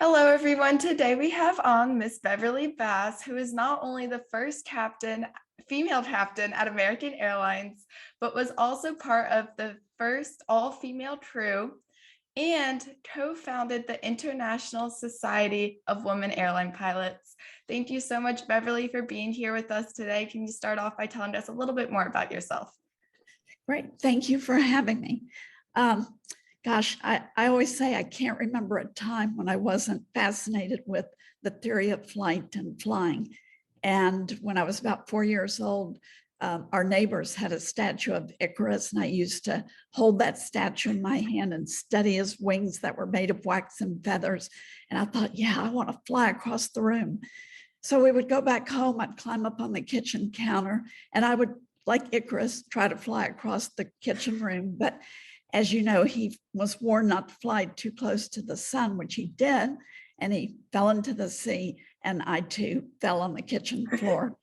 Hello, everyone. Today we have on Miss Beverly Bass, who is not only the first female captain at American Airlines, but was also part of the first all-female crew and co-founded the International Society of Women Airline Pilots. Thank you so much, Beverly, for being here with us today. Can you start off by telling us a little bit more about yourself? Great. Thank you for having me. Gosh, I always say I can't remember a time when I wasn't fascinated with the theory of flight and flying. And when I was about 4 years old, our neighbors had a statue of Icarus, and I used to hold that statue in my hand and study his wings that were made of wax and feathers. And I thought, yeah, I want to fly across the room. So we would go back home. I'd climb up on the kitchen counter, and I would, like Icarus, try to fly across the kitchen room. But as you know, he was warned not to fly too close to the sun, which he did, and he fell into the sea, and I too fell on the kitchen floor.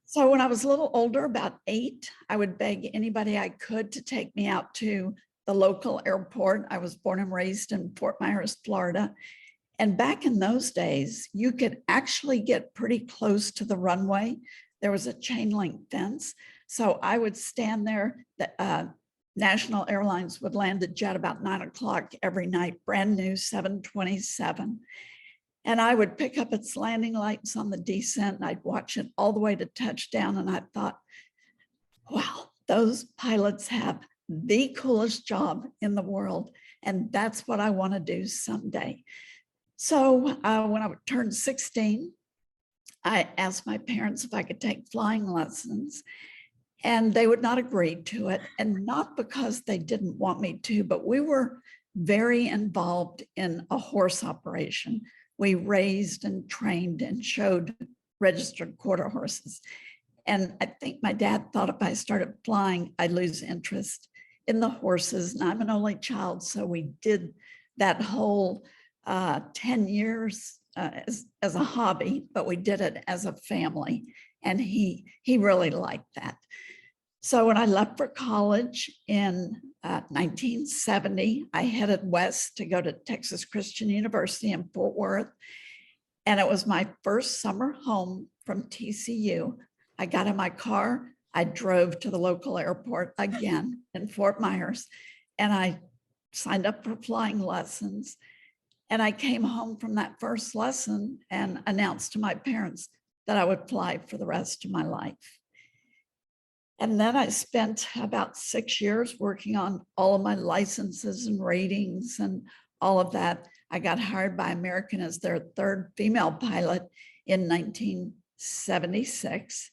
So when I was a little older, about 8, I would beg anybody I could to take me out to the local airport. I was born and raised in Fort Myers, Florida. And back in those days, you could actually get pretty close to the runway. There was a chain link fence. So I would stand there. National Airlines would land a jet about 9 o'clock every night, brand new 727. And I would pick up its landing lights on the descent, and I'd watch it all the way to touchdown. And I thought, wow, those pilots have the coolest job in the world. And that's what I want to do someday. So when I turned 16, I asked my parents if I could take flying lessons. And they would not agree to it, and not because they didn't want me to, but we were very involved in a horse operation. We raised and trained and showed registered quarter horses. And I think my dad thought if I started flying, I'd lose interest in the horses. And I'm an only child, so we did that whole 10 years as a hobby, but we did it as a family. And he really liked that. So when I left for college in 1970, I headed west to go to Texas Christian University in Fort Worth. And it was my first summer home from TCU. I got in my car. I drove to the local airport again in Fort Myers, and I signed up for flying lessons. And I came home from that first lesson and announced to my parents that I would fly for the rest of my life. And then I spent about 6 years working on all of my licenses and ratings and all of that. I got hired by American as their third female pilot in 1976.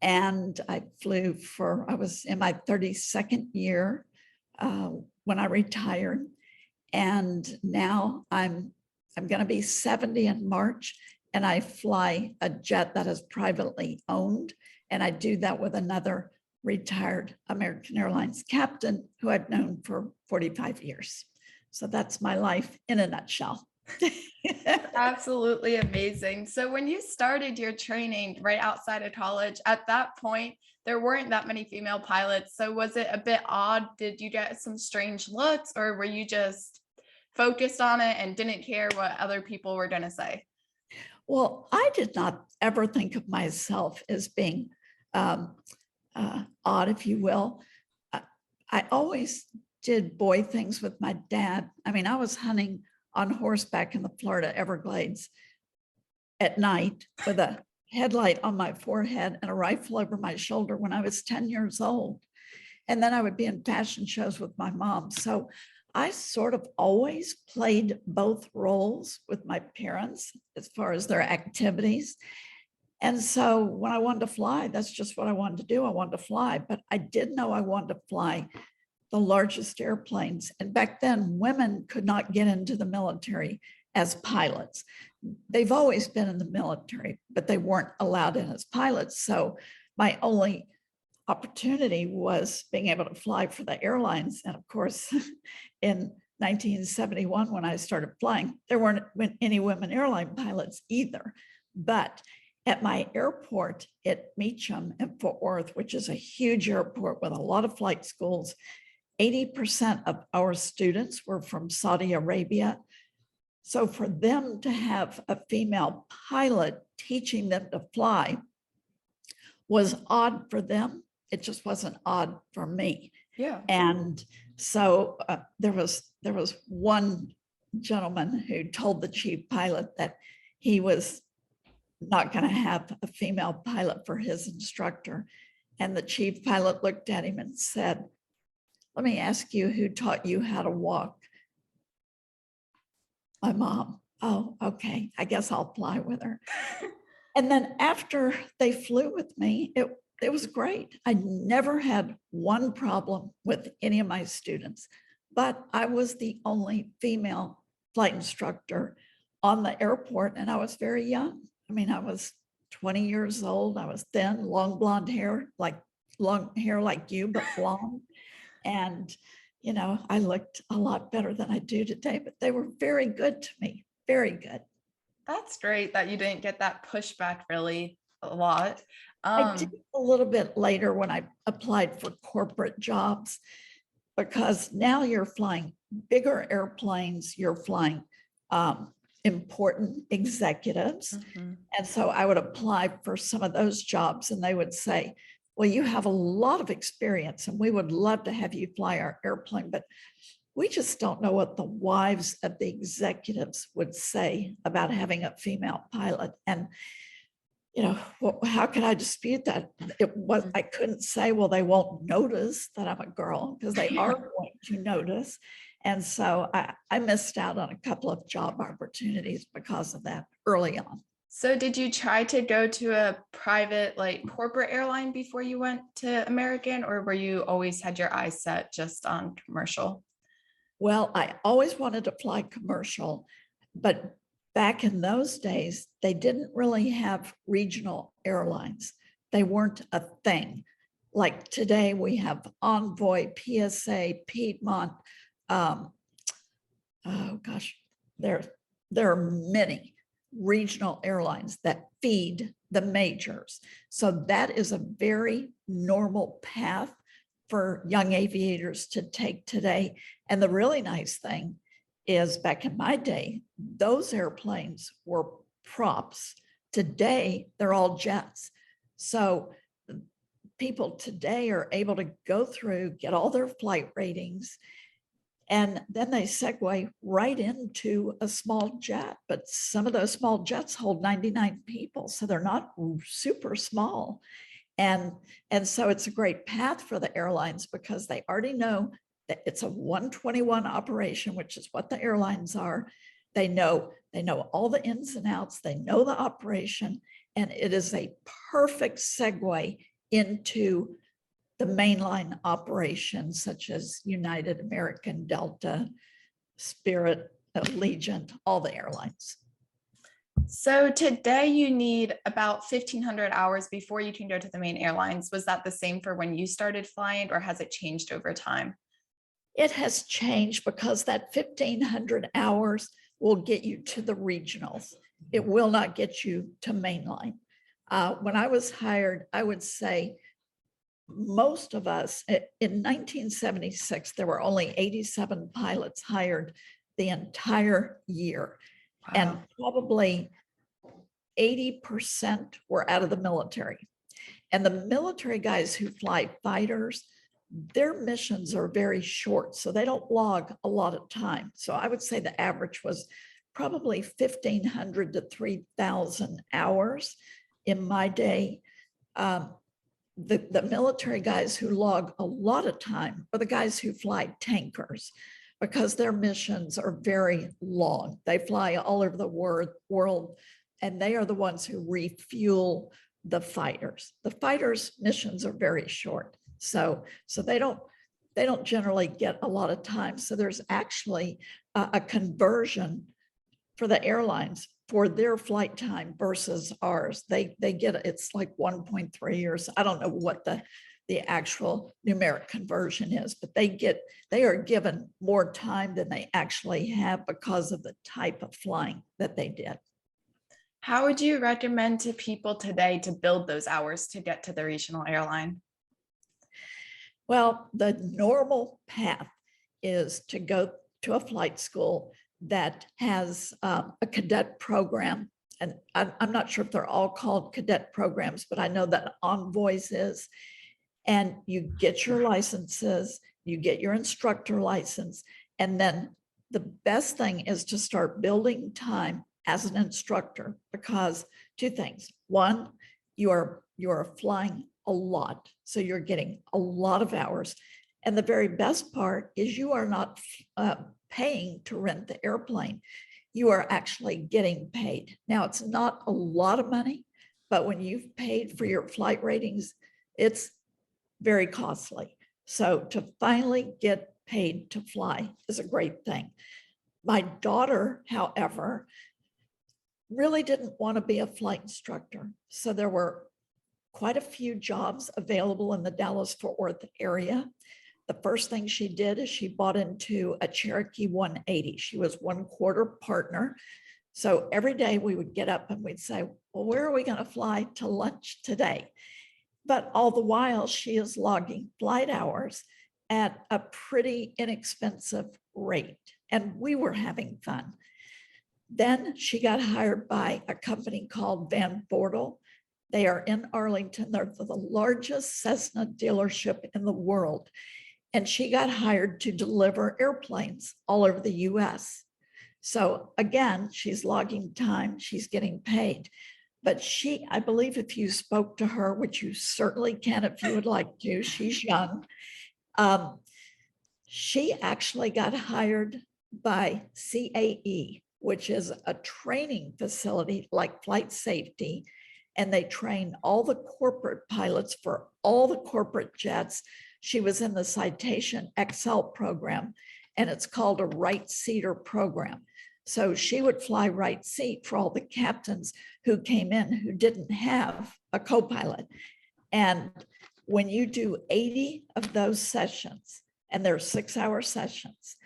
And I was in my 32nd year when I retired. And now I'm going to be 70 in March. And I fly a jet that is privately owned. And I do that with another retired American Airlines captain who I've known for 45 years. So that's my life in a nutshell. Absolutely amazing. So when you started your training right outside of college, at that point, there weren't that many female pilots. So was it a bit odd? Did you get some strange looks, or were you just focused on it and didn't care what other people were going to say? Well, I did not ever think of myself as being odd, if you will. I always did boy things with my dad. I mean, I was hunting on horseback in the Florida Everglades at night with a headlight on my forehead and a rifle over my shoulder when I was 10 years old. And then I would be in fashion shows with my mom. So I sort of always played both roles with my parents as far as their activities. And so when I wanted to fly, that's just what I wanted to do. I wanted to fly, but I did know I wanted to fly the largest airplanes. And back then, women could not get into the military as pilots. They've always been in the military, but they weren't allowed in as pilots. So my only opportunity was being able to fly for the airlines. And of course, in 1971, when I started flying, there weren't any women airline pilots either. But at my airport at Meacham in Fort Worth, which is a huge airport with a lot of flight schools, 80% of our students were from Saudi Arabia, So for them to have a female pilot teaching them to fly was odd for them. It just wasn't odd for me. Yeah. And so there was one gentleman who told the chief pilot that he was not going to have a female pilot for his instructor. And the chief pilot looked at him and said, "Let me ask you, who taught you how to walk?" "My mom." "Oh, okay. I guess I'll fly with her." And then after they flew with me, it was great. I never had one problem with any of my students, but I was the only female flight instructor on the airport, and I was very young. I mean, I was 20 years old. I was thin, long blonde hair, like you, but blonde. And, I looked a lot better than I do today, but they were very good to me, very good. That's great that you didn't get that pushback really a lot. I did a little bit later when I applied for corporate jobs, because now you're flying bigger airplanes, you're flying important executives. Mhm. And so I would apply for some of those jobs and they would say, "Well, you have a lot of experience and we would love to have you fly our airplane, but we just don't know what the wives of the executives would say about having a female pilot." And how could I dispute that? I couldn't say, "Well, they won't notice that I'm a girl," because they are going to notice. And so I missed out on a couple of job opportunities because of that early on. So did you try to go to a private, like corporate airline before you went to American, or were you always had your eyes set just on commercial? Well, I always wanted to fly commercial, but back in those days, they didn't really have regional airlines. They weren't a thing. Like today, we have Envoy, PSA, Piedmont. Oh gosh, there are many regional airlines that feed the majors. So that is a very normal path for young aviators to take today. And the really nice thing is, back in my day, those airplanes were props. Today, they're all jets. So people today are able to go through, get all their flight ratings, and then they segue right into a small jet. But some of those small jets hold 99 people, so they're not super small. And so it's a great path for the airlines because they already know that it's a 121 operation, which is what the airlines are. They know all the ins and outs, they know the operation, and it is a perfect segue into the mainline operations such as United, American, Delta, Spirit, Allegiant, all the airlines. So today you need about 1,500 hours before you can go to the main airlines. Was that the same for when you started flying, or has it changed over time? It has changed because that 1,500 hours will get you to the regionals. It will not get you to mainline. When I was hired, I would say most of us in 1976, there were only 87 pilots hired the entire year. Wow. And probably 80% were out of the military. And the military guys who fly fighters, their missions are very short, so they don't log a lot of time. So I would say the average was probably 1,500 to 3,000 hours in my day. The military guys who log a lot of time are the guys who fly tankers, because their missions are very long. They fly all over the world, and they are the ones who refuel the fighters. The fighters' missions are very short, so they don't generally get a lot of time. So there's actually a conversion for the airlines for their flight time versus ours. They get, it's like 1.3 years. I don't know what the actual numeric conversion is, but they are given more time than they actually have because of the type of flying that they did. How would you recommend to people today to build those hours to get to the regional airline? Well, the normal path is to go to a flight school, that has a cadet program. And I'm not sure if they're all called cadet programs, but I know that Envoys is. And you get your licenses, you get your instructor license, and then the best thing is to start building time as an instructor, because two things. One, you're flying a lot, so you're getting a lot of hours. And the very best part is you are not paying to rent the airplane. You are actually getting paid. Now, it's not a lot of money, but when you've paid for your flight ratings, it's very costly. So to finally get paid to fly is a great thing. My daughter, however, really didn't want to be a flight instructor. So there were quite a few jobs available in the Dallas-Fort Worth area. The first thing she did is she bought into a Cherokee 180. She was 1/4 partner. So every day we would get up and we'd say, well, where are we going to fly to lunch today? But all the while she is logging flight hours at a pretty inexpensive rate. And we were having fun. Then she got hired by a company called Van Bortle. They are in Arlington. They're the largest Cessna dealership in the world. And she got hired to deliver airplanes all over the US. So again, she's logging time, she's getting paid. But she, I believe if you spoke to her, which you certainly can if you would like to, she's young. She actually got hired by CAE, which is a training facility like flight safety. And they train all the corporate pilots for all the corporate jets. She was in the Citation XL program, and it's called a right seater program. So she would fly right seat for all the captains who came in who didn't have a co-pilot. And when you do 80 of those sessions, and they're 6-hour sessions,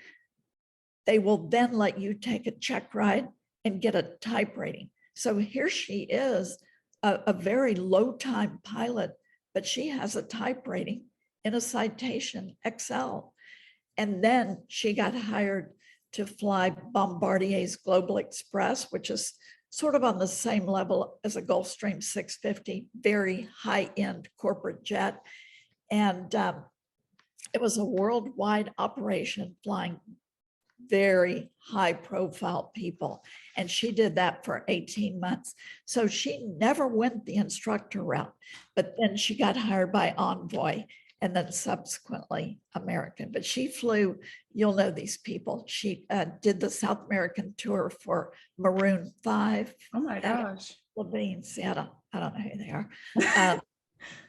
they will then let you take a check ride and get a type rating. So here she is, a very low time pilot, but she has a type rating in a Citation XL. And then she got hired to fly Bombardier's Global Express, which is sort of on the same level as a Gulfstream 650, very high-end corporate jet. And it was a worldwide operation flying very high profile people. And she did that for 18 months. So she never went the instructor route, but then she got hired by Envoy and then subsequently American. But she flew, you'll know these people. She did the South American tour for Maroon 5. Oh my gosh. Levines, yeah, I don't know who they are.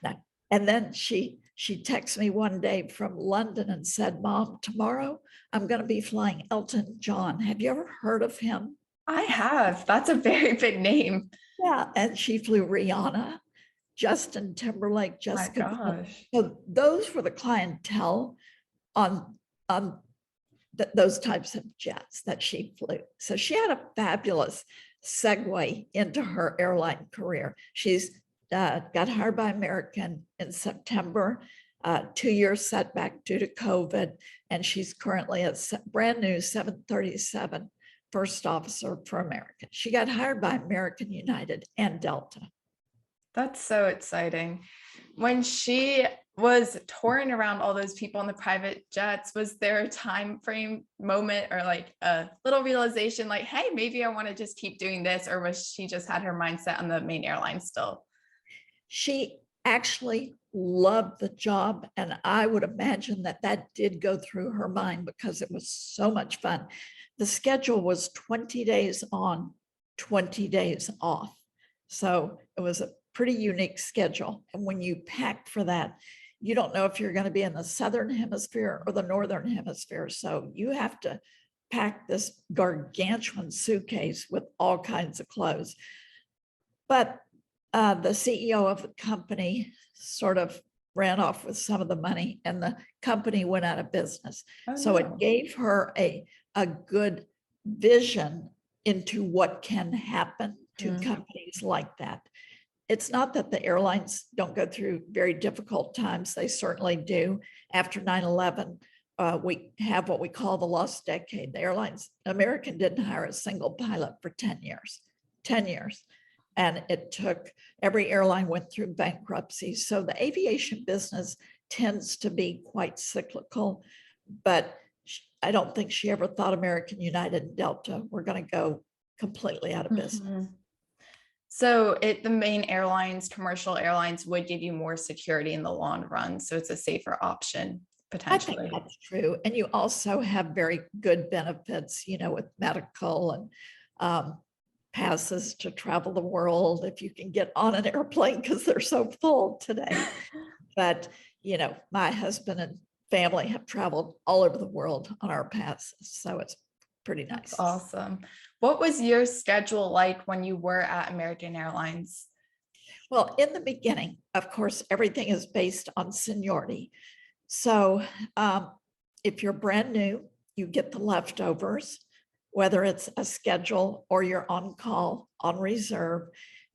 No. And then she texted me one day from London and said, Mom, tomorrow I'm going to be flying Elton John. Have you ever heard of him? I have. That's a very big name. Yeah. And she flew Rihanna, Justin Timberlake, Jessica. My gosh. So those were the clientele on those types of jets that she flew. So she had a fabulous segue into her airline career. She's got hired by American in September, 2-year setback due to COVID, and she's currently a brand new 737 first officer for American. She got hired by American, United, and Delta. That's so exciting. When she was touring around all those people in the private jets, was there a time frame moment or like a little realization like, hey, maybe I want to just keep doing this? Or was she just had her mindset on the main airline still? She actually loved the job. And I would imagine that that did go through her mind because it was so much fun. The schedule was 20 days on, 20 days off. So it was a pretty unique schedule. And when you pack for that, you don't know if you're going to be in the Southern Hemisphere or the Northern Hemisphere. So you have to pack this gargantuan suitcase with all kinds of clothes. But the CEO of the company sort of ran off with some of the money and the company went out of business. Oh, so no. It gave her a good vision into what can happen to companies like that. It's not that the airlines don't go through very difficult times. They certainly do. After 9/11, we have what we call the lost decade. The airlines, American didn't hire a single pilot for 10 years, 10 years. And it took, every airline went through bankruptcy. So the aviation business tends to be quite cyclical, but I don't think she ever thought American, United, and Delta were going to go completely out of business. So the main airlines, commercial airlines would give you more security in the long run. So it's a safer option I think potentially. that's true. And you also have very good benefits, with medical and passes to travel the world if you can get on an airplane because they're so full today. But, my husband and family have traveled all over the world on our passes. So it's pretty nice. That's awesome. What was your schedule like when you were at American Airlines? Well, in the beginning, of course, everything is based on seniority. So if you're brand new, you get the leftovers, whether it's a schedule or you're on call, on reserve.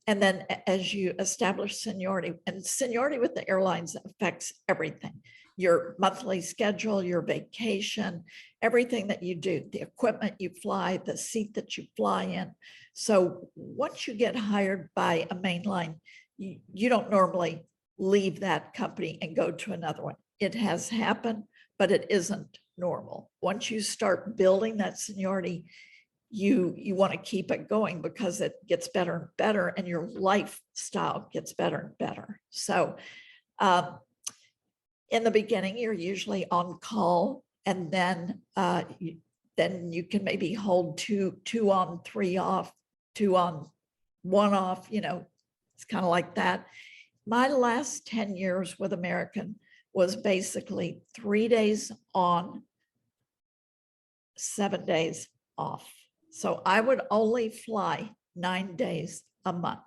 And then as you establish seniority, and seniority with the airlines affects everything, your monthly schedule, your vacation, everything that you do, the equipment you fly, the seat that you fly in. So once you get hired by a mainline, you don't normally leave that company and go to another one. It has happened, but it isn't normal. Once you start building that seniority, you want to keep it going because it gets better and better and your lifestyle gets better and better. So in the beginning, you're usually on call, and then you can maybe hold two on, three off, 2 on, 1 off, it's kind of like that. My last 10 years with American was basically 3 days on, 7 days off. So I would only fly 9 days a month,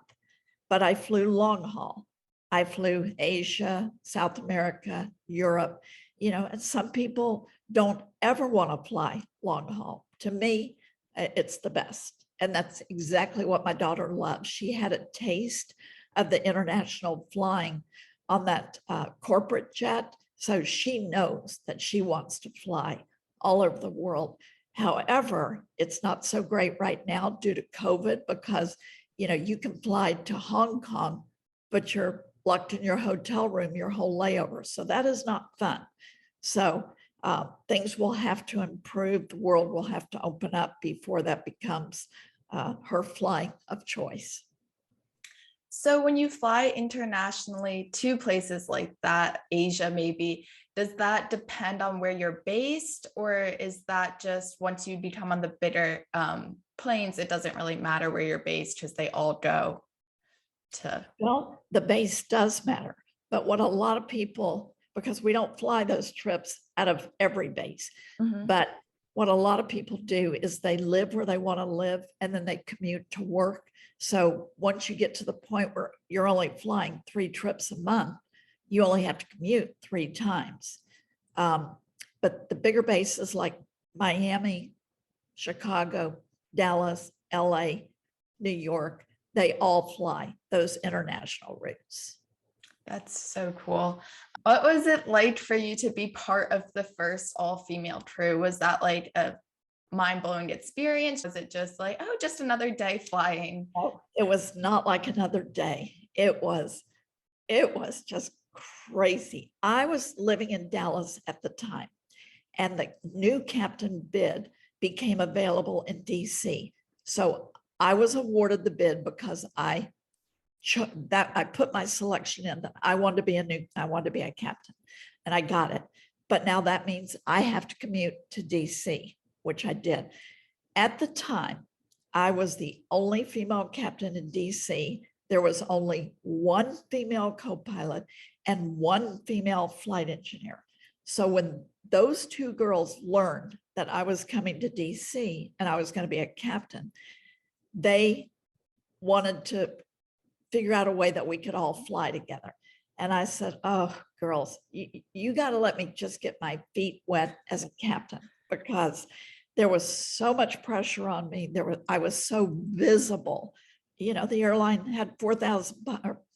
but I flew long haul. I flew Asia, South America, Europe, and some people don't ever want to fly long haul. To me, it's the best. And that's exactly what my daughter loves. She had a taste of the international flying on that corporate jet. So she knows that she wants to fly all over the world. However, it's not so great right now due to COVID because, you can fly to Hong Kong, but you're locked in your hotel room your whole layover. So that is not fun. So things will have to improve. The world will have to open up before that becomes her flight of choice. So when you fly internationally to places like that, Asia maybe, does that depend on where you're based, or is that just once you become on the bigger planes, it doesn't really matter where you're based because they all go to? Well, the base does matter, but what a lot of people, because we don't fly those trips out of every base, but what a lot of people do is they live where they want to live and then they commute to work. So once you get to the point where you're only flying 3 trips a month, you only have to commute 3 times. But the bigger bases like Miami, Chicago, Dallas, LA, New York, they all fly those international routes. That's so cool. What was it like for you to be part of the first all-female crew? Was that like a mind-blowing experience? Was it just like, oh, just another day flying? Oh, it was not like another day. It was just crazy. I was living in Dallas at the time, and the new captain bid became available in DC. So I was awarded the bid because I put my selection in that I wanted to be a captain, and I got it. But now that means I have to commute to DC, which I did. At the time, I was the only female captain in DC. There was only 1 female co-pilot and 1 female flight engineer. So when those 2 girls learned that I was coming to DC and I was going to be a captain, they wanted to figure out a way that we could all fly together. And I said, oh, girls, you got to let me just get my feet wet as a captain, because there was so much pressure on me. I was so visible. The airline had 4,000,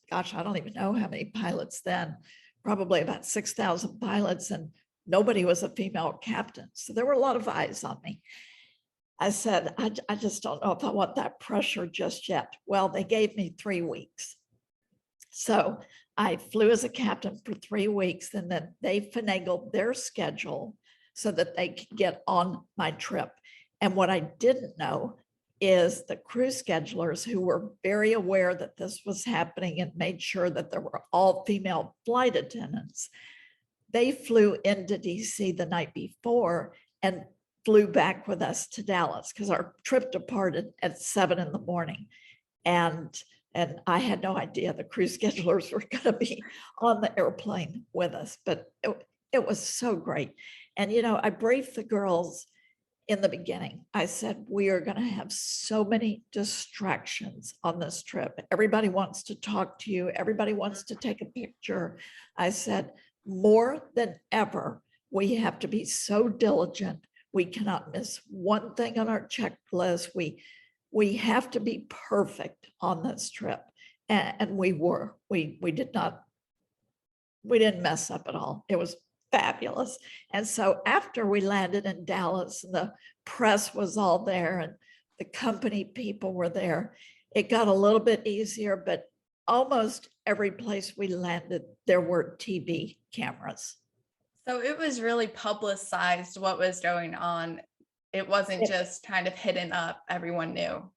gosh, I don't even know how many pilots then, probably about 6,000 pilots. And nobody was a female captain. So there were a lot of eyes on me. I said, I just don't know if I want that pressure just yet. Well, they gave me 3 weeks. So I flew as a captain for 3 weeks, and then they finagled their schedule so that they could get on my trip. And what I didn't know is the crew schedulers, who were very aware that this was happening and made sure that there were all female flight attendants, they flew into DC the night before and flew back with us to Dallas, because our trip departed at 7 in the morning. And I had no idea the crew schedulers were going to be on the airplane with us, but it was so great. And, I briefed the girls in the beginning. I said, we are going to have so many distractions on this trip. Everybody wants to talk to you. Everybody wants to take a picture. I said, more than ever, we have to be so diligent. We cannot miss one thing on our checklist. We have to be perfect on this trip. And we were. We didn't mess up at all. It was fabulous. And so after we landed in Dallas and the press was all there and the company people were there, it got a little bit easier, but almost every place we landed, there were TV cameras. So it was really publicized what was going on. It wasn't just kind of hidden up. Everyone knew.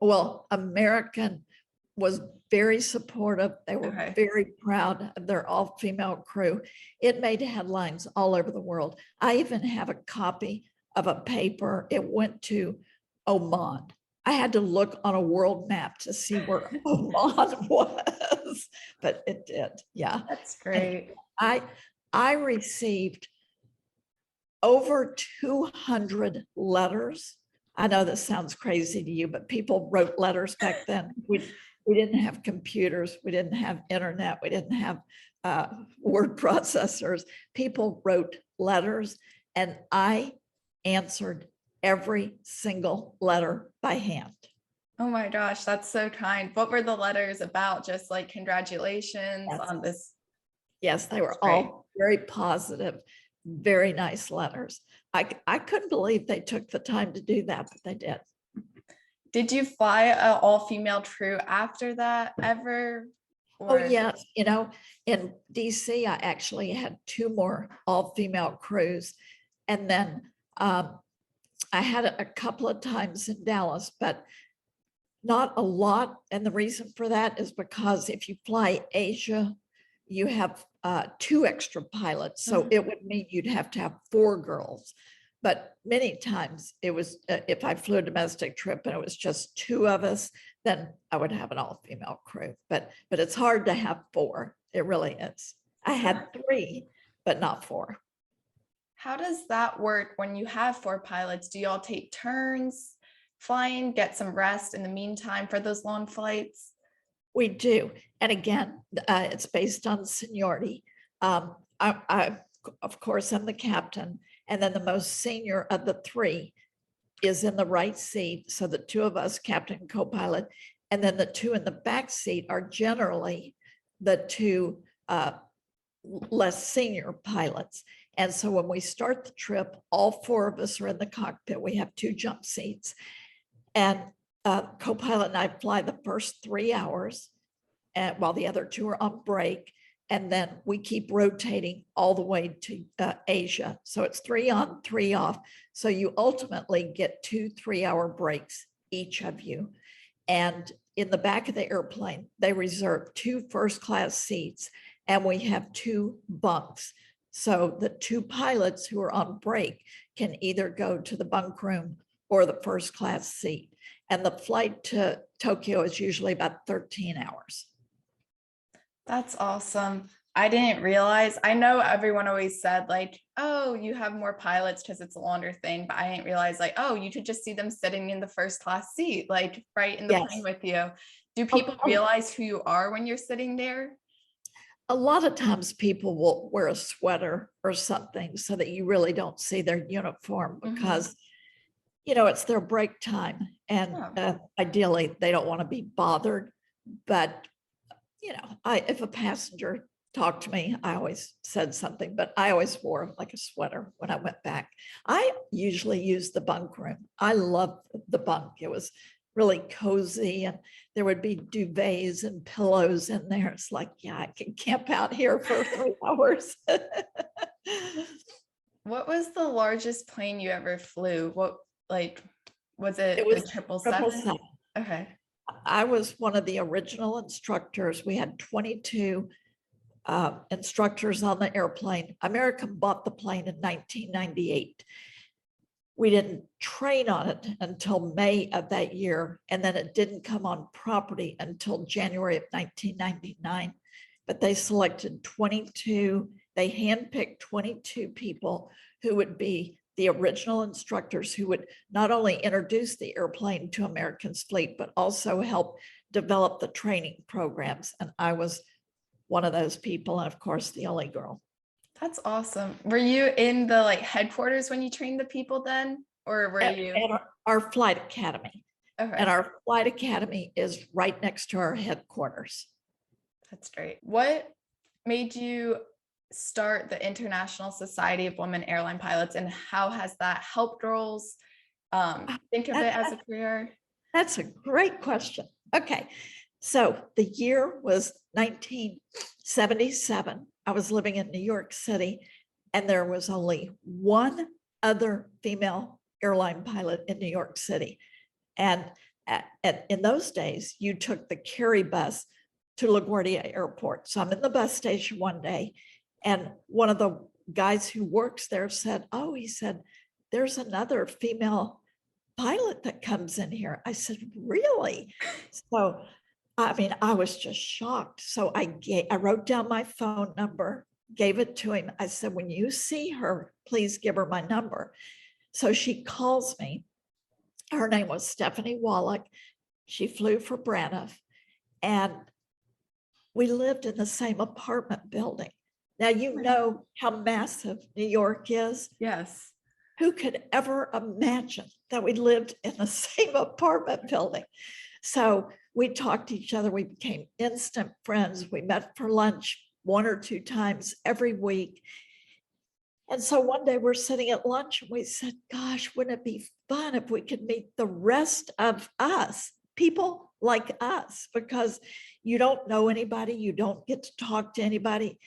Well, American was very supportive. They were very proud of their all-female crew. It made headlines all over the world. I even have a copy of a paper. It went to Oman. I had to look on a world map to see where Oman was, but it did. Yeah. That's great. And I received over 200 letters. I know this sounds crazy to you, but people wrote letters back then. We didn't have computers. We didn't have internet. We didn't have word processors. People wrote letters, and I answered every single letter by hand. Oh my gosh, that's so kind. What were the letters about? Just like congratulations on this? Yes, they were all very positive, very nice letters. I couldn't believe they took the time to do that, but they did. Did you fly an all-female crew after that ever? Oh, yes. In DC, I actually had 2 more all-female crews. And then I had a couple of times in Dallas, but not a lot. And the reason for that is because if you fly Asia, you have 2 extra pilots. So it would mean you'd have to have 4 girls. But many times it was, if I flew a domestic trip and it was just 2 of us, then I would have an all-female crew. But it's hard to have 4. It really is. I had 3, but not 4. How does that work when you have 4 pilots? Do you all take turns flying, get some rest in the meantime for those long flights? We do. And again, it's based on seniority. I, of course, I'm the captain. And then the most senior of the 3 is in the right seat. So the 2 of us, captain and co-pilot, and then the 2 in the back seat are generally the 2 less senior pilots. And so when we start the trip, all 4 of us are in the cockpit. We have 2 jump seats. And co-pilot and I fly the first 3 hours while the other 2 are on break. And then we keep rotating all the way to Asia. So it's 3 on, 3 off. So you ultimately get 2 3-hour breaks, each of you. And in the back of the airplane, they reserve 2 first-class seats, and we have 2 bunks. So the 2 pilots who are on break can either go to the bunk room or the first-class seat. And the flight to Tokyo is usually about 13 hours. That's awesome. I didn't realize. I know everyone always said like, oh, you have more pilots because it's a longer thing, but I didn't realize like, oh, you could just see them sitting in the first class seat, like right in the plane with you. Do people realize who you are when you're sitting there? A lot of times people will wear a sweater or something so that you really don't see their uniform, because it's their break time, and ideally they don't want to be bothered. But if a passenger talked to me, I always said something, but I always wore like a sweater when I went back. I usually used the bunk room. I loved the bunk. It was really cozy, and there would be duvets and pillows in there. It's like, yeah, I can camp out here for 3 hours. What was the largest plane you ever flew? What, like, was it It the was triple triple seven? seven. Okay. I was one of the original instructors. We had 22 instructors on the airplane. American bought the plane in 1998. We didn't train on it until May of that year, and then it didn't come on property until January of 1999. But they selected 22, they handpicked 22 people who would be the original instructors, who would not only introduce the airplane to American's fleet, but also help develop the training programs. And I was one of those people, and of course, the only girl. That's awesome. Were you in the like headquarters when you trained the people then? Or were you? At our flight academy. Okay. And our flight academy is right next to our headquarters. That's great. What made you start the International Society of Women Airline Pilots, and how has that helped girls think of it as a career? That's a great question. Okay. So the year was 1977. I was living in New York City, and there was only one other female airline pilot in New York City. And in those days, you took the carry bus to LaGuardia Airport. So I'm in the bus station one day, and one of the guys who works there said, oh, he said, there's another female pilot that comes in here. I said, really? So, I mean, I was just shocked. So I wrote down my phone number, gave it to him. I said, when you see her, please give her my number. So she calls me. Her name was Stephanie Wallach. She flew for Braniff, and we lived in the same apartment building. Now, you know how massive New York is. Yes. Who could ever imagine that we lived in the same apartment building? So we talked to each other. We became instant friends. We met for lunch 1 or 2 times every week. And so one day we're sitting at lunch and we said, gosh, wouldn't it be fun if we could meet the rest of us, people like us, because you don't know anybody, you don't get to talk to anybody.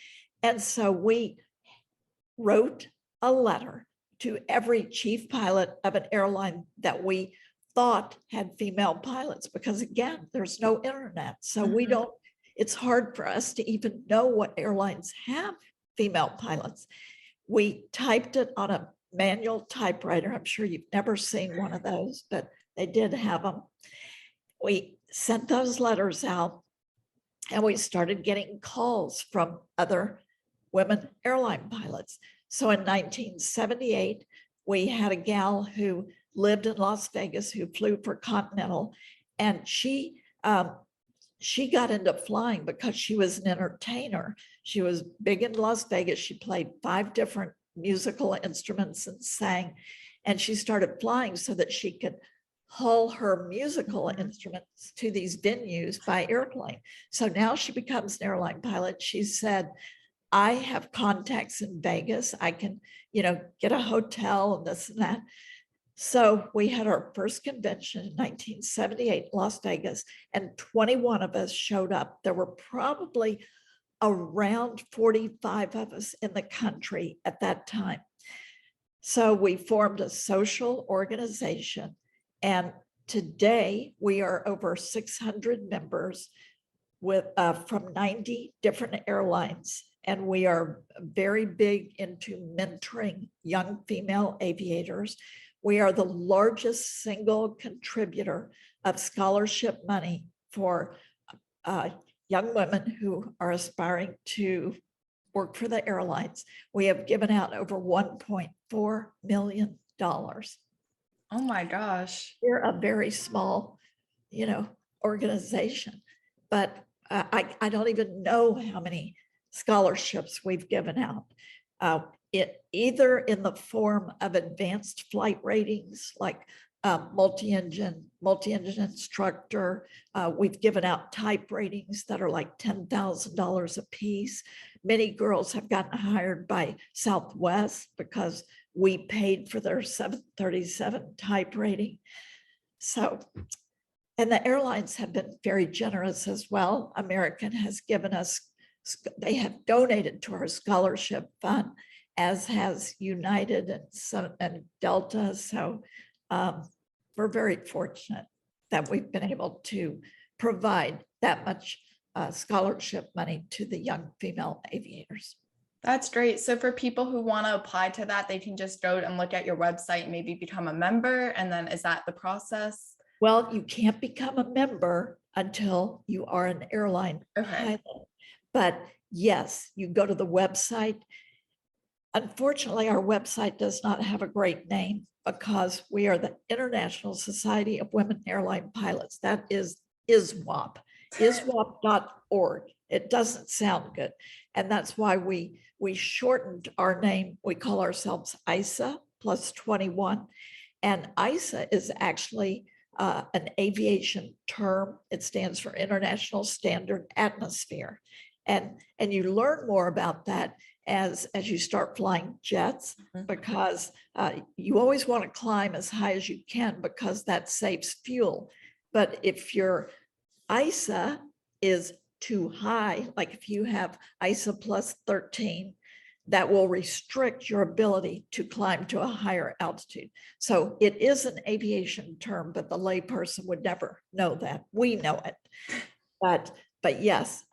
And so we wrote a letter to every chief pilot of an airline that we thought had female pilots, because again, there's no internet. So we don't, it's hard for us to even know what airlines have female pilots. We typed it on a manual typewriter. I'm sure you've never seen one of those, but they did have them. We sent those letters out, and we started getting calls from other women airline pilots. So in 1978, we had a gal who lived in Las Vegas who flew for Continental, and she got into flying because she was an entertainer. She was big in Las Vegas. She played 5 different musical instruments and sang, and she started flying so that she could haul her musical instruments to these venues by airplane. So now she becomes an airline pilot. She said, I have contacts in Vegas. I can, get a hotel and this and that. So we had our first convention in 1978, Las Vegas, and 21 of us showed up. There were probably around 45 of us in the country at that time. So we formed a social organization, and today we are over 600 members with from 90 different airlines. And we are very big into mentoring young female aviators. We are the largest single contributor of scholarship money for young women who are aspiring to work for the airlines. We have given out over $1.4 million. Oh my gosh. We're a very small, organization, but I don't even know how many scholarships we've given out. It either in the form of advanced flight ratings like multi-engine instructor. We've given out type ratings that are like $10,000 a piece. Many girls have gotten hired by Southwest because we paid for their 737 type rating. So, and the airlines have been very generous as well. American has given us, they have donated to our scholarship fund, as has United and Delta. So we're very fortunate that we've been able to provide that much scholarship money to the young female aviators. That's great. So for people who want to apply to that, they can just go and look at your website and maybe become a member. And then is that the process? Well, you can't become a member until you are an airline pilot. But yes, you go to the website. Unfortunately, our website does not have a great name because we are the International Society of Women Airline Pilots. That is ISWAP, iswap.org. It doesn't sound good. And that's why we shortened our name. We call ourselves ISA plus 21. And ISA is actually an aviation term. It stands for International Standard Atmosphere. And you learn more about that as you start flying jets, because you always want to climb as high as you can because that saves fuel. But if your ISA is too high, like if you have ISA plus 13, that will restrict your ability to climb to a higher altitude. So it is an aviation term, but the layperson would never know that. We know it. But yes,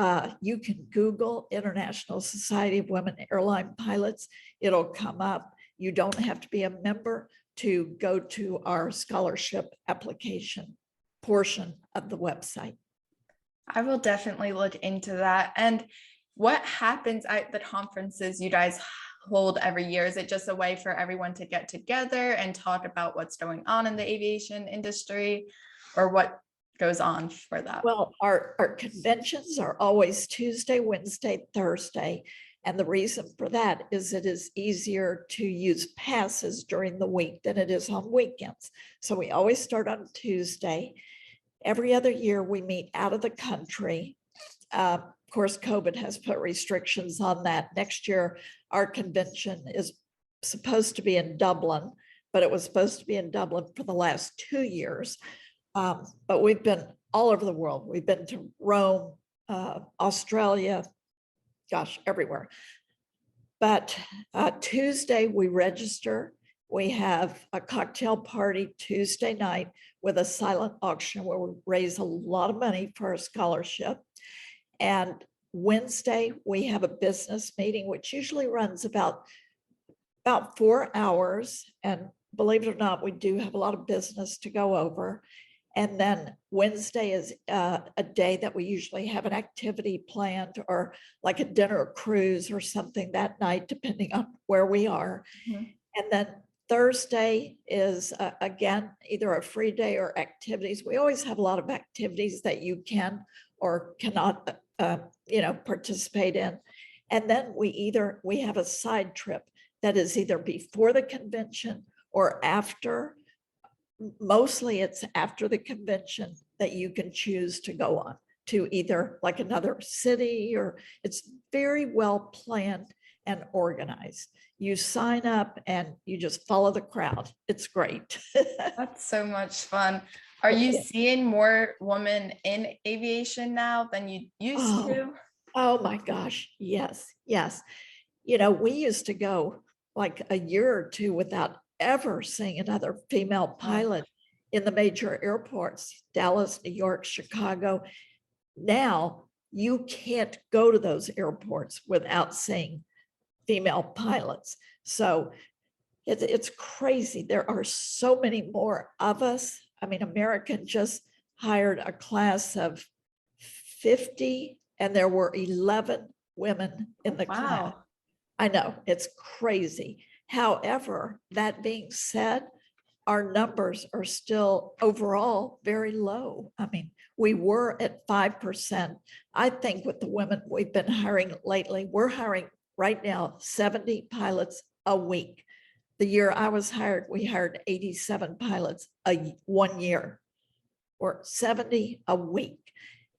you can Google International Society of Women Airline Pilots. It'll come up. You don't have to be a member to go to our scholarship application portion of the website. I will definitely look into that. And what happens at the conferences you guys hold every year? Is it just a way for everyone to get together and talk about what's going on in the aviation industry, or what goes on for that? Well, our conventions are always Tuesday, Wednesday, Thursday. And the reason for that is it is easier to use passes during the week than it is on weekends. So we always start on Tuesday. Every other year we meet out of the country. Of course, COVID has put restrictions on that. Next year, our convention is supposed to be in Dublin, but it was supposed to be in Dublin for the last 2 years. But we've been all over the world. We've been to Rome, Australia, gosh, everywhere. But Tuesday we register. We have a cocktail party Tuesday night with a silent auction where we raise a lot of money for a scholarship. And Wednesday we have a business meeting, which usually runs about 4 hours. And believe it or not, we do have a lot of business to go over. And then Wednesday is a day that we usually have an activity planned, or like a dinner cruise or something that night, depending on where we are. And then Thursday is, again, either a free day or activities. We always have a lot of activities that you can or cannot, participate in. And then we have a side trip that is either before the convention or after. Mostly it's after the convention that you can choose to go on to either like another city, or it's very well planned and organized. You sign up and you just follow the crowd. It's great. That's so much fun. Are you seeing more women in aviation now than you used to? Oh my gosh, yes. We used to go like a year or two without ever seeing another female pilot in the major airports, Dallas, New York, Chicago. Now you can't go to those airports without seeing female pilots. So it's crazy. There are so many more of us. I mean, American just hired a class of 50 and there were 11 women in the class. I know, it's crazy. However, that being said, our numbers are still overall very low. I mean, we were at 5%. I think with the women we've been hiring lately, we're hiring right now 70 pilots a week. The year I was hired, we hired 87 pilots one year, or 70 a week.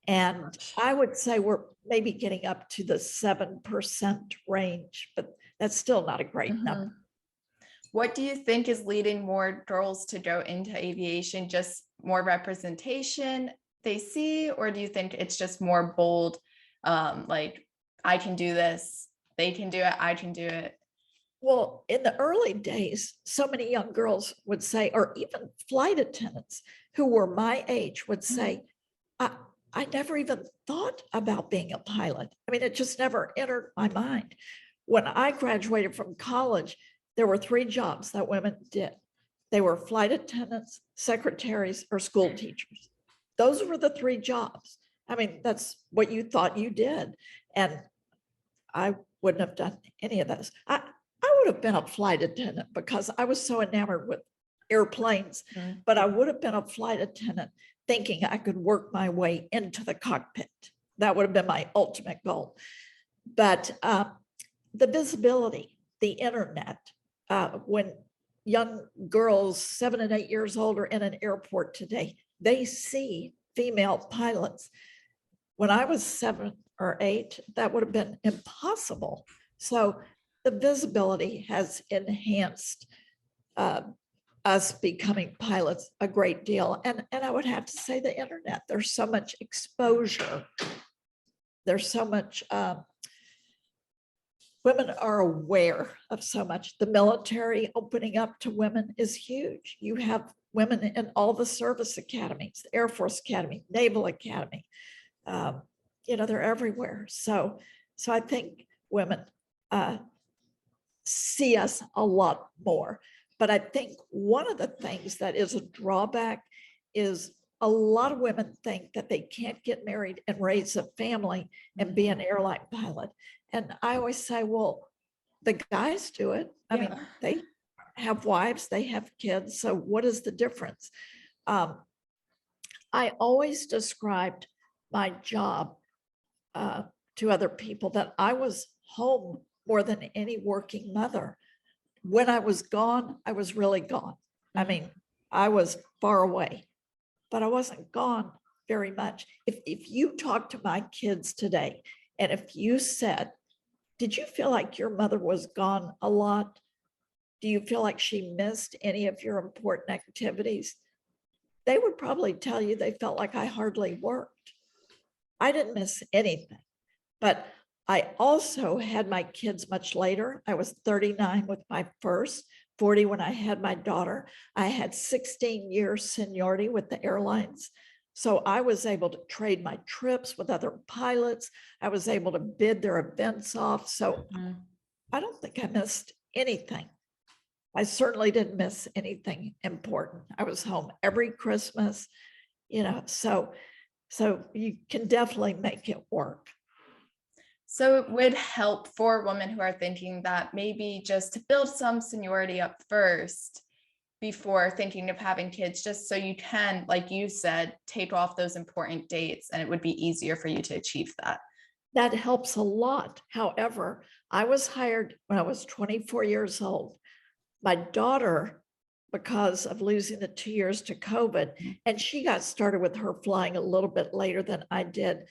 And I would say we're maybe getting up to the 7% range, but that's still not a great number. What do you think is leading more girls to go into aviation? Just more representation they see, or do you think it's just more bold, like, I can do this, they can do it, I can do it? Well, in the early days, so many young girls would say, or even flight attendants who were my age would say, I never even thought about being a pilot. I mean, it just never entered my mind. When I graduated from college, there were three jobs that women did. They were flight attendants, secretaries, or school teachers. Those were the three jobs. I mean, that's what you thought you did. And I wouldn't have done any of those. I would have been a flight attendant because I was so enamored with airplanes, but I would have been a flight attendant thinking I could work my way into the cockpit. That would have been my ultimate goal. But the visibility, the internet, when young girls 7 and 8 years old are in an airport today, they see female pilots. When I was 7 or 8, that would have been impossible. So the visibility has enhanced us becoming pilots a great deal. And I would have to say the internet, there's so much exposure. There's so much, women are aware of so much. The military opening up to women is huge. You have women in all the service academies, the Air Force Academy, Naval Academy, they're everywhere. So I think women see us a lot more. But I think one of the things that is a drawback is a lot of women think that they can't get married and raise a family and be an airline pilot. And I always say, well, the guys do it. I mean, they have wives, they have kids. So what is the difference? I always described my job to other people that I was home more than any working mother. When I was gone, I was really gone. I mean, I was far away, but I wasn't gone very much. If you talk to my kids today, and if you said, did you feel like your mother was gone a lot? Do you feel like she missed any of your important activities? They would probably tell you they felt like I hardly worked. I didn't miss anything, but I also had my kids much later. I was 39 with my first, 40 when I had my daughter. I had 16 years seniority with the airlines. So I was able to trade my trips with other pilots. I was able to bid their events off. So I don't think I missed anything. I certainly didn't miss anything important. I was home every Christmas, so you can definitely make it work. So it would help for women who are thinking that maybe just to build some seniority up first before thinking of having kids, just so you can, like you said, take off those important dates and it would be easier for you to achieve that. That helps a lot. However, I was hired when I was 24 years old. My daughter, because of losing the 2 years to COVID, and she got started with her flying a little bit later than I did.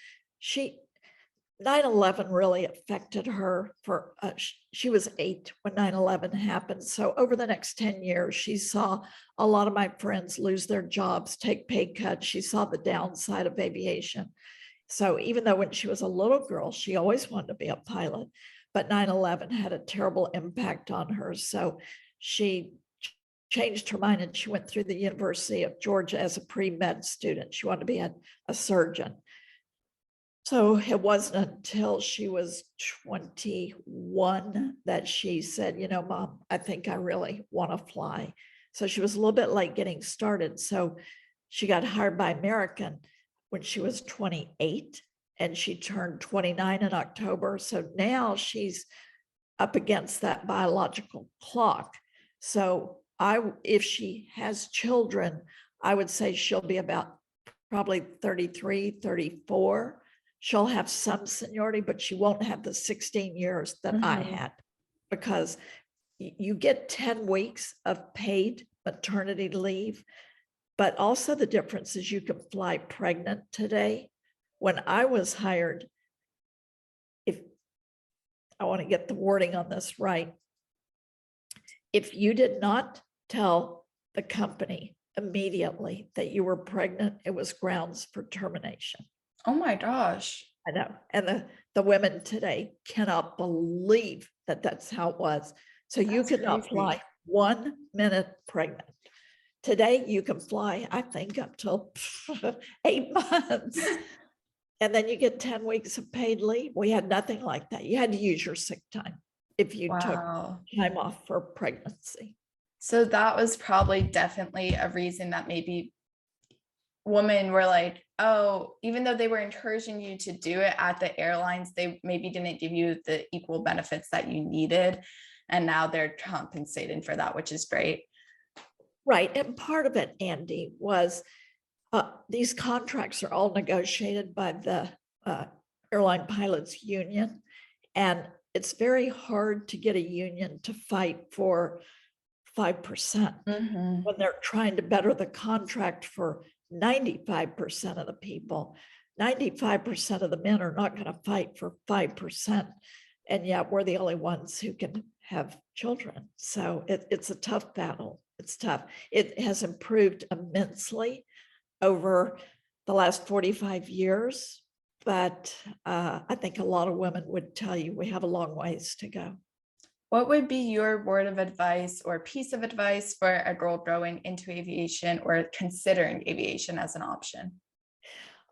9/11 really affected her she was 8 when 9/11 happened. So over the next 10 years, she saw a lot of my friends lose their jobs, take pay cuts. She saw the downside of aviation. So even though when she was a little girl, she always wanted to be a pilot, but 9/11 had a terrible impact on her. So she changed her mind and she went through the University of Georgia as a pre-med student. She wanted to be a surgeon. So it wasn't until she was 21 that she said, Mom, I think I really want to fly. So she was a little bit late getting started. So she got hired by American when she was 28 and she turned 29 in October. So now she's up against that biological clock. So if she has children, I would say she'll be about probably 33, 34. She'll have some seniority, but she won't have the 16 years that I had, because you get 10 weeks of paid maternity leave, but also the difference is you can fly pregnant today. When I was hired, if I want to get the wording on this right, if you did not tell the company immediately that you were pregnant, it was grounds for termination. Oh my gosh. I know. And the women today cannot believe that that's how it was. So you That's could not crazy. fly 1 minute pregnant. Today you can fly, I think, up till 8 months. And then you get 10 weeks of paid leave. We had nothing like that. You had to use your sick time if you took Wow. time off for pregnancy. So that was probably definitely a reason that maybe women were like, oh, even though they were encouraging you to do it at the airlines, they maybe didn't give you the equal benefits that you needed. And now they're compensating for that, which is great. Right. And part of it, Andy, was these contracts are all negotiated by the airline pilots union. And it's very hard to get a union to fight for 5% when they're trying to better the contract for 95% of the people. 95% of the men are not going to fight for 5%. And yet we're the only ones who can have children. So it's a tough battle. It's tough. It has improved immensely over the last 45 years. But I think a lot of women would tell you we have a long ways to go. What would be your word of advice or piece of advice for a girl going into aviation or considering aviation as an option?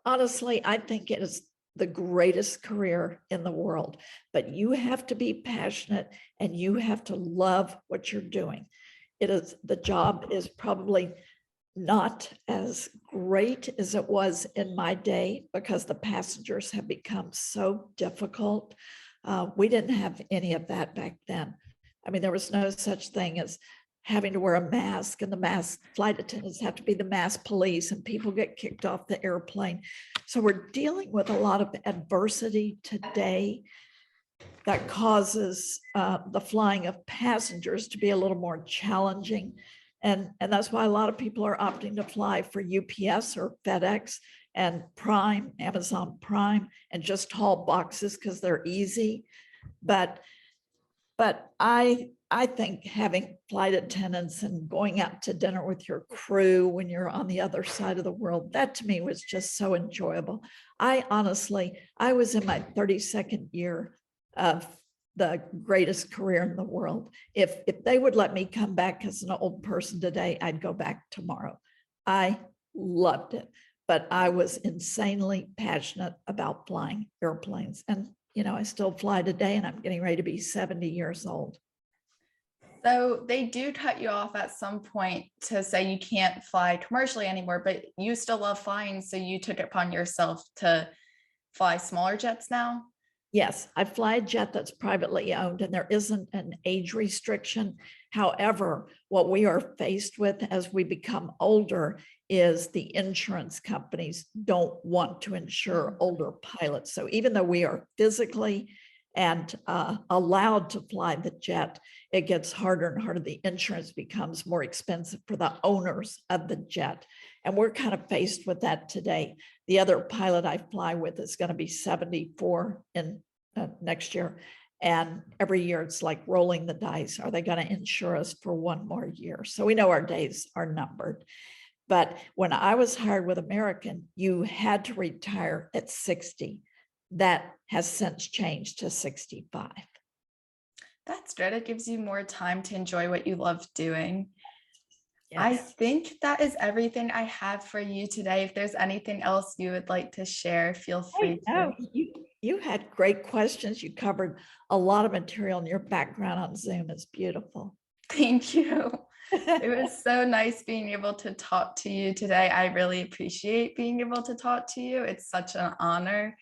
Honestly, I think it is the greatest career in the world, but you have to be passionate and you have to love what you're doing. The job is probably not as great as it was in my day because the passengers have become so difficult. We didn't have any of that back then. I mean, there was no such thing as having to wear a mask, and the mask flight attendants have to be the mask police, and people get kicked off the airplane. So we're dealing with a lot of adversity today that causes the flying of passengers to be a little more challenging. And that's why a lot of people are opting to fly for UPS or FedEx and Prime, Amazon Prime, and just haul boxes because they're easy. But I think having flight attendants and going out to dinner with your crew when you're on the other side of the world, that to me was just so enjoyable. I was in my 32nd year of the greatest career in the world. If they would let me come back as an old person today, I'd go back tomorrow. I loved it, but I was insanely passionate about flying airplanes. And, I still fly today, and I'm getting ready to be 70 years old. So they do cut you off at some point to say you can't fly commercially anymore, but you still love flying. So you took it upon yourself to fly smaller jets now? Yes, I fly a jet that's privately owned, and there isn't an age restriction. However, what we are faced with as we become older is the insurance companies don't want to insure older pilots. So even though we are physically and allowed to fly the jet, it gets harder and harder. The insurance becomes more expensive for the owners of the jet. And we're kind of faced with that today. The other pilot I fly with is going to be 74 in next year. And every year it's like rolling the dice. Are they going to insure us for one more year? So we know our days are numbered. But when I was hired with American, you had to retire at 60. That has since changed to 65. That's good. It gives you more time to enjoy what you love doing. Yes. I think that is everything I have for you today. If there's anything else you would like to share, feel free to. You had great questions. You covered a lot of material, and your background on Zoom is beautiful. Thank you. It was so nice being able to talk to you today. I really appreciate being able to talk to you. It's such an honor.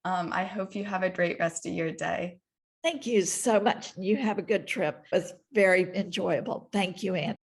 I hope you have a great rest of your day. Thank you so much. You have a good trip. It was very enjoyable. Thank you, Anne.